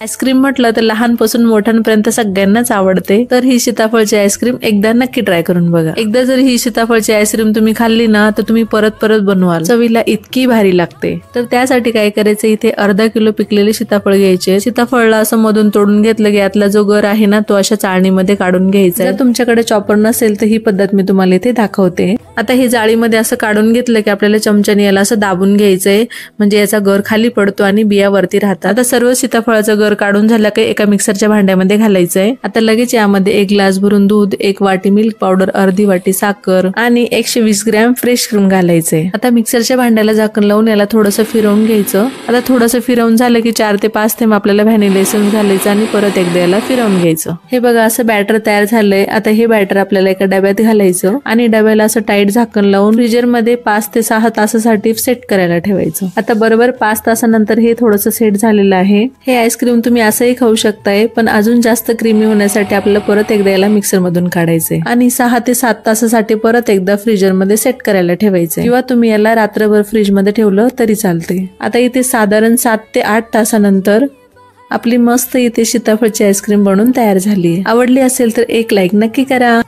Ice cream म्हटलं तर लहानपासून मोठ्यांपर्यंत सगळ्यांनाच आवडते, तर ही सीताफळची आईस्क्रीम एकदा नक्की ट्राय करून बघा। एकदा जर ही सीताफळची आईस्क्रीम तुम्ही खाल्ली ना तर तुम्ही परत परत बनवाल, चवीला इतकी भारी लागते। तर त्यासाठी काय करायचं, इथे अर्धा किलो पिकलेले सीताफळ घ्यायचे। सीताफळला असं मधून तोडून घेतलं की यातला जो गर आहे ना तो अशा चाळणीमध्ये काढून घ्यायचा। जर तुमच्याकडे चॉपर नसेल तर ही पद्धत मी तुम्हाला इथे दाखवते। आता ही जाळीमध्ये असं काढून घेतलं की आपल्याला चमच्याने याला असं दाबून घ्यायचंय, म्हणजे याचा गर खाली पडतो आणि बिया वरती राहतात। आता सर्व सीताफळाचं गर काढून झालं की एका मिक्सरच्या भांड्यामध्ये घालायचंय। आता लगेच यामध्ये 1 ग्लास भरून दूध, 1 वाटी मिल्क पावडर, अर्धी वाटी साखर आणि 120 ग्रॅम फ्रेश क्रीम घालायचंय। आता मिक्सरच्या भांड्याला झाकण लावून याला थोडंसं फिरवून घ्यायचं। आता थोडंसं फिरवून झालं की 4 ते 5 थेंब आपल्याला व्हॅनिला एसेन्स घालायचं आणि परत एकदा याला फिरवून घ्यायचं। हे बघा असं बॅटर तयार झालंय। आता हे बॅटर आपल्याला एका डब्यात घालायचं आणि डब्याला असं टाईट झाकण लावून फ्रीजर मध्ये 5 ते 6 तासासाठी सेट करायला ठेवायचं। आता बरोबर 5 तासानंतर हे थोडंसं सेट झालेलं आहे। हे आईस्क्रीम तुम्ही असंही खाऊ शकताय, पण अजून जास्त क्रीमी होण्यासाठी आपल्याला परत एकदा याला मिक्सर मधून काढायचंय आणि 6 ते 7 तासासाठी परत एकदा फ्रीजर मध्ये सेट करायला ठेवायचंय, किंवा तुम्ही याला रात्रभर फ्रीज मध्ये ठेवलं तरी चालते। आता इथे साधारण 7 ते 8 तासानंतर आपली मस्त इथे सीताफळची आईस्क्रीम बनवून तयार झाली। आवडली असेल तर एक लाईक नक्की करा।